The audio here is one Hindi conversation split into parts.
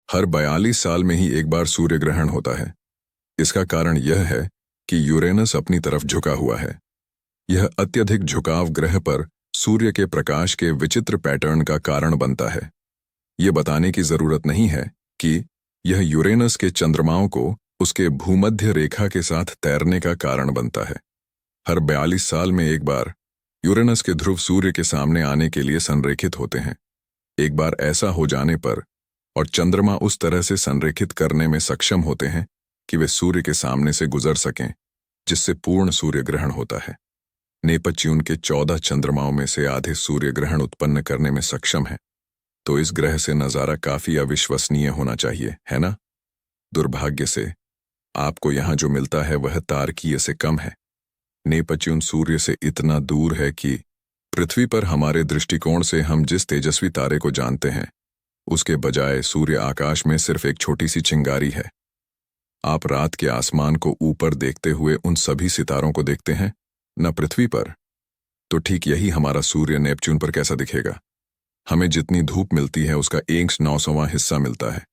हर 42 साल में ही एक बार सूर्य ग्रहण होता है। इसका कारण यह है कि यूरेनस अपनी तरफ झुका हुआ है। यह अत्यधिक झुकाव ग्रह पर सूर्य के प्रकाश के विचित्र पैटर्न का कारण बनता है। यह बताने की जरूरत नहीं है कि यह यूरेनस के चंद्रमाओं को उसके भूमध्य रेखा के साथ तैरने का कारण बनता है। हर 42 साल में एक बार यूरेनस के ध्रुव सूर्य के सामने आने के लिए संरेखित होते हैं। एक बार ऐसा हो जाने पर और चंद्रमा उस तरह से संरेखित करने में सक्षम होते हैं कि वे सूर्य के सामने से गुजर सकें, जिससे पूर्ण सूर्य ग्रहण होता है। नेपच्यून के 14 चंद्रमाओं में से आधे सूर्य ग्रहण उत्पन्न करने में सक्षम है, तो इस ग्रह से नजारा काफी अविश्वसनीय होना चाहिए, है ना? दुर्भाग्य से आपको यहां जो मिलता है वह तारकीय से कम है। नेपच्यून सूर्य से इतना दूर है कि पृथ्वी पर हमारे दृष्टिकोण से हम जिस तेजस्वी तारे को जानते हैं, उसके बजाय सूर्य आकाश में सिर्फ एक छोटी सी चिंगारी है। आप रात के आसमान को ऊपर देखते हुए उन सभी सितारों को देखते हैं, न पृथ्वी पर। तो ठीक यही हमारा सूर्य नेपच्यून पर कैसा दिखेगा। हमें जितनी धूप मिलती है उसका 1/900वां हिस्सा मिलता है।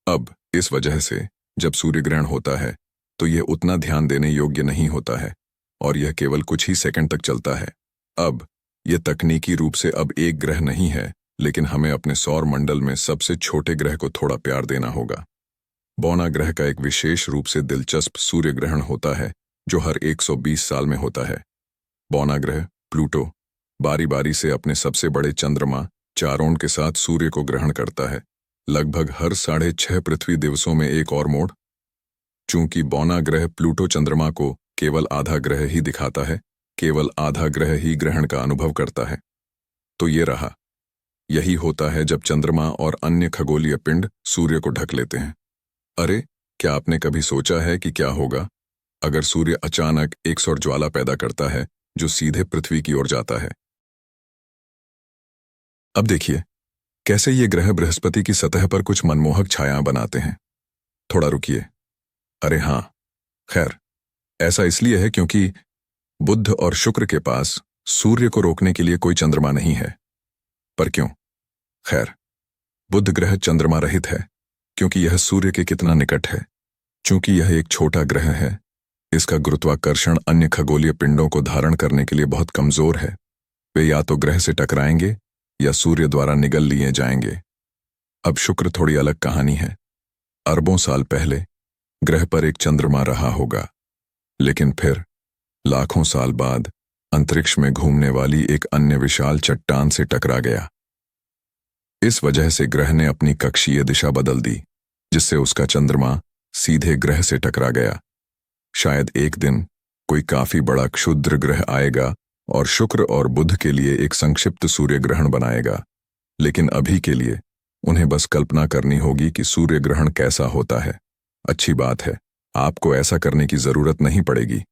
अब इस वजह से जब सूर्य ग्रहण होता है तो यह उतना ध्यान देने योग्य नहीं होता है और यह केवल कुछ ही सेकंड तक चलता है। अब यह तकनीकी रूप से अब एक ग्रह नहीं है, लेकिन हमें अपने सौर मंडल में सबसे छोटे ग्रह को थोड़ा प्यार देना होगा। बौना ग्रह का एक विशेष रूप से दिलचस्प सूर्य ग्रहण होता है जो हर 120 साल में होता है। बौना ग्रह प्लूटो बारी बारी से अपने सबसे बड़े चंद्रमा चारोन के साथ सूर्य को ग्रहण करता है, लगभग हर 6.5 पृथ्वी दिवसों में एक और मोड़। चूंकि बौना ग्रह प्लूटो चंद्रमा को केवल आधा ग्रह ही दिखाता है, केवल आधा ग्रह ही ग्रहण का अनुभव करता है। तो ये रहा, यही होता है जब चंद्रमा और अन्य खगोलीय पिंड सूर्य को ढक लेते हैं। अरे, क्या आपने कभी सोचा है कि क्या होगा अगर सूर्य अचानक एक सौर ज्वाला पैदा करता है जो सीधे पृथ्वी की ओर जाता है? अब देखिए कैसे ये ग्रह बृहस्पति की सतह पर कुछ मनमोहक छायाएं बनाते हैं। थोड़ा रुकिए। अरे हाँ, खैर ऐसा इसलिए है क्योंकि बुध और शुक्र के पास सूर्य को रोकने के लिए कोई चंद्रमा नहीं है। पर क्यों? खैर, बुध ग्रह चंद्रमा रहित है क्योंकि यह सूर्य के कितना निकट है। चूंकि यह एक छोटा ग्रह है, इसका गुरुत्वाकर्षण अन्य खगोलीय पिंडों को धारण करने के लिए बहुत कमजोर है। वे या तो ग्रह से टकराएंगे या सूर्य द्वारा निगल लिए जाएंगे। अब शुक्र थोड़ी अलग कहानी है। अरबों साल पहले ग्रह पर एक चंद्रमा रहा होगा, लेकिन फिर लाखों साल बाद अंतरिक्ष में घूमने वाली एक अन्य विशाल चट्टान से टकरा गया। इस वजह से ग्रह ने अपनी कक्षीय दिशा बदल दी, जिससे उसका चंद्रमा सीधे ग्रह से टकरा गया। शायद एक दिन कोई काफी बड़ा क्षुद्र ग्रह आएगा और शुक्र और बुध के लिए एक संक्षिप्त सूर्य ग्रहण बनाएगा, लेकिन अभी के लिए उन्हें बस कल्पना करनी होगी कि सूर्य ग्रहण कैसा होता है। अच्छी बात है, आपको ऐसा करने की जरूरत नहीं पड़ेगी।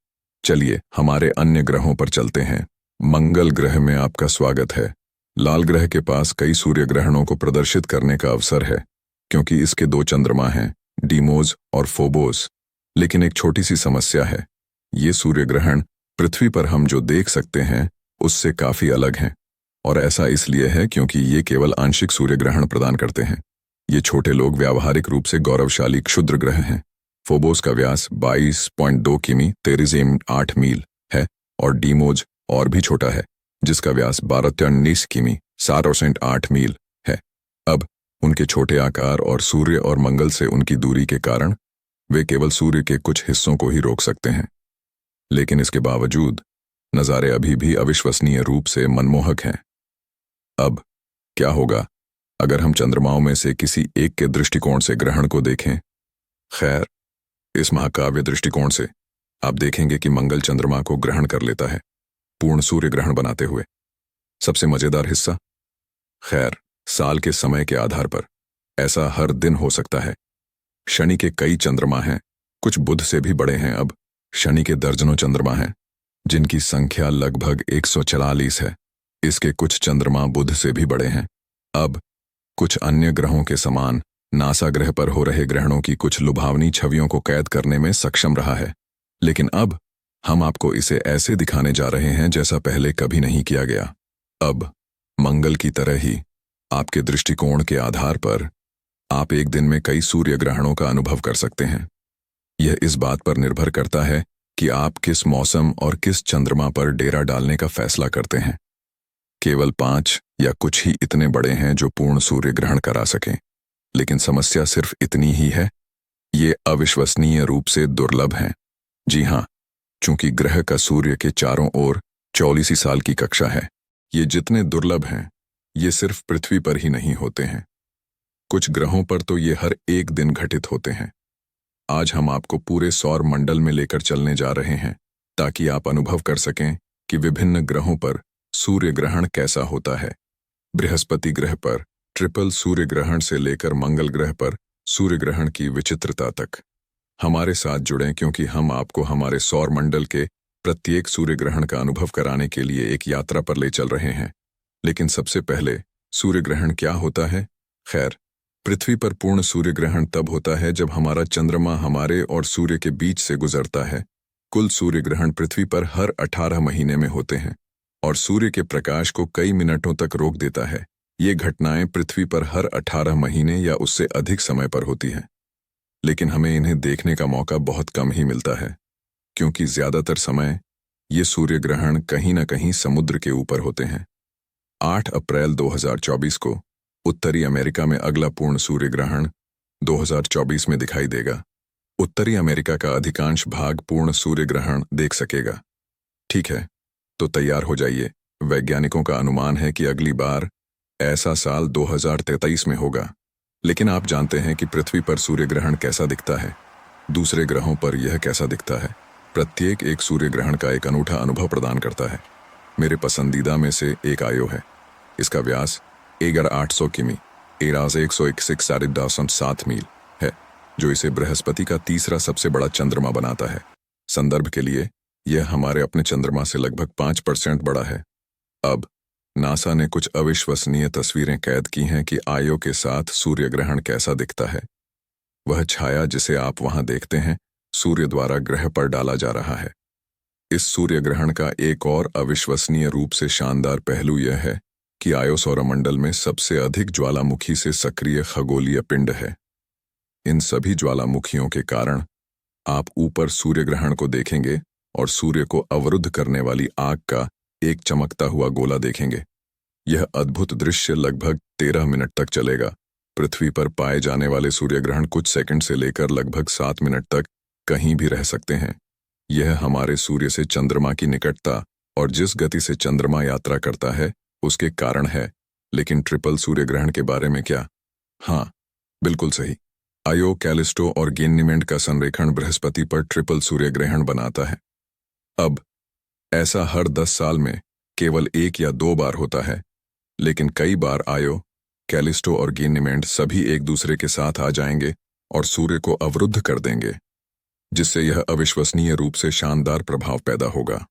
चलिए हमारे अन्य ग्रहों पर चलते हैं। मंगल ग्रह में आपका स्वागत है। लाल ग्रह के पास कई सूर्य ग्रहणों को प्रदर्शित करने का अवसर है क्योंकि इसके 2 चंद्रमा हैं, डीमोस और फोबोस। लेकिन एक छोटी सी समस्या है, ये सूर्य ग्रहण पृथ्वी पर हम जो देख सकते हैं उससे काफी अलग हैं। और ऐसा इसलिए है क्योंकि ये केवल आंशिक सूर्य ग्रहण प्रदान करते हैं। ये छोटे लोग व्यावहारिक रूप से गौरवशाली क्षुद्र ग्रह हैं। फोबोस का व्यास 22.2 किमी 13.8 मील है और डीमोज और भी छोटा है, जिसका व्यास 12.19 किमी 7.8 मील है। अब उनके छोटे आकार और सूर्य और मंगल से उनकी दूरी के कारण वे केवल सूर्य के कुछ हिस्सों को ही रोक सकते हैं। लेकिन इसके बावजूद नज़ारे अभी भी अविश्वसनीय रूप से मनमोहक हैं। अब क्या होगा अगर हम चंद्रमाओं में से किसी एक के दृष्टिकोण से ग्रहण को देखें? खैर, इस महाकाव्य दृष्टिकोण से आप देखेंगे कि मंगल चंद्रमा को ग्रहण कर लेता है, पूर्ण सूर्य ग्रहण बनाते हुए। सबसे मजेदार हिस्सा, खैर साल के समय के आधार पर ऐसा हर दिन हो सकता है। शनि के कई चंद्रमा हैं, कुछ बुध से भी बड़े हैं। अब शनि के दर्जनों चंद्रमा हैं जिनकी संख्या लगभग 144 है। इसके कुछ चंद्रमा बुध से भी बड़े हैं। अब कुछ अन्य ग्रहों के समान नासा ग्रह पर हो रहे ग्रहणों की कुछ लुभावनी छवियों को कैद करने में सक्षम रहा है, लेकिन अब हम आपको इसे ऐसे दिखाने जा रहे हैं जैसा पहले कभी नहीं किया गया। अब मंगल की तरह ही आपके दृष्टिकोण के आधार पर आप एक दिन में कई सूर्य ग्रहणों का अनुभव कर सकते हैं। यह इस बात पर निर्भर करता है कि आप किस मौसम और किस चंद्रमा पर डेरा डालने का फैसला करते हैं। केवल 5 या कुछ ही इतने बड़े हैं जो पूर्ण सूर्य ग्रहण करा सकें, लेकिन समस्या सिर्फ इतनी ही है, ये अविश्वसनीय रूप से दुर्लभ हैं। जी हाँ, चूंकि ग्रह का सूर्य के चारों ओर 44 साल की कक्षा है, ये जितने दुर्लभ हैं, ये सिर्फ पृथ्वी पर ही नहीं होते हैं। कुछ ग्रहों पर तो ये हर एक दिन घटित होते हैं। आज हम आपको पूरे सौर मंडल में लेकर चलने जा रहे हैं, ताकि आप अनुभव कर सकें कि विभिन्न ग्रहों पर सूर्य ग्रहण कैसा होता है। बृहस्पति ग्रह पर ट्रिपल सूर्य ग्रहण से लेकर मंगल ग्रह पर सूर्य ग्रहण की विचित्रता तक। हमारे साथ जुड़ें, क्योंकि हम आपको हमारे सौर मंडल के प्रत्येक सूर्य ग्रहण का अनुभव कराने के लिए एक यात्रा पर ले चल रहे हैं। लेकिन सबसे पहले, सूर्य ग्रहण क्या होता है? खैर, पृथ्वी पर पूर्ण सूर्य ग्रहण तब होता है जब हमारा चंद्रमा हमारे और सूर्य के बीच से गुजरता है। कुल सूर्य ग्रहण पृथ्वी पर हर 18 महीने में होते हैं और सूर्य के प्रकाश को कई मिनटों तक रोक देता है। ये घटनाएं पृथ्वी पर हर 18 महीने या उससे अधिक समय पर होती हैं, लेकिन हमें इन्हें देखने का मौका बहुत कम ही मिलता है, क्योंकि ज्यादातर समय ये सूर्य ग्रहण कहीं न कहीं समुद्र के ऊपर होते हैं। 8 अप्रैल 2024 को उत्तरी अमेरिका में अगला पूर्ण सूर्य ग्रहण 2024 में दिखाई देगा। उत्तरी अमेरिका का अधिकांश भाग पूर्ण सूर्य ग्रहण देख सकेगा। ठीक है, तो तैयार हो जाइए। वैज्ञानिकों का अनुमान है कि अगली बार ऐसा साल 2033 में होगा। लेकिन आप जानते हैं कि पृथ्वी पर सूर्य ग्रहण कैसा दिखता है? दूसरे ग्रहों पर यह कैसा दिखता है? प्रत्येक एक सूर्य ग्रहण का एक अनूठा अनुभव प्रदान करता है। मेरे पसंदीदा में से एक आयो है। इसका व्यास 11,800 किमी 1,161,7 मील है, जो इसे बृहस्पति का तीसरा सबसे बड़ा चंद्रमा बनाता है। संदर्भ के लिए, यह हमारे अपने चंद्रमा से लगभग 5% बड़ा है। अब नासा ने कुछ अविश्वसनीय तस्वीरें कैद की हैं कि आयो के साथ सूर्य ग्रहण कैसा दिखता है। वह छाया जिसे आप वहां देखते हैं, सूर्य द्वारा ग्रह पर डाला जा रहा है। इस सूर्य ग्रहण का एक और अविश्वसनीय रूप से शानदार पहलू यह है कि आयो सौरमंडल में सबसे अधिक ज्वालामुखी से सक्रिय खगोलीय पिंड है। इन सभी ज्वालामुखियों के कारण आप ऊपर सूर्य ग्रहण को देखेंगे और सूर्य को अवरुद्ध करने वाली आग का एक चमकता हुआ गोला देखेंगे। यह अद्भुत दृश्य लगभग 13 मिनट तक चलेगा। पृथ्वी पर पाए जाने वाले सूर्य ग्रहण कुछ सेकंड से लेकर लगभग 7 मिनट तक कहीं भी रह सकते हैं। यह हमारे सूर्य से चंद्रमा की निकटता और जिस गति से चंद्रमा यात्रा करता है उसके कारण है। लेकिन ट्रिपल सूर्य ग्रहण के बारे में क्या? हाँ, बिल्कुल सही। आयो, कैलिस्टो और गैनीमेड का संरेखण बृहस्पति पर ट्रिपल सूर्य ग्रहण बनाता है। अब ऐसा हर 10 साल में केवल 1 या 2 बार होता है, लेकिन कई बार आयो, कैलिस्टो और गैनीमेड सभी एक दूसरे के साथ आ जाएंगे और सूर्य को अवरुद्ध कर देंगे, जिससे यह अविश्वसनीय रूप से शानदार प्रभाव पैदा होगा।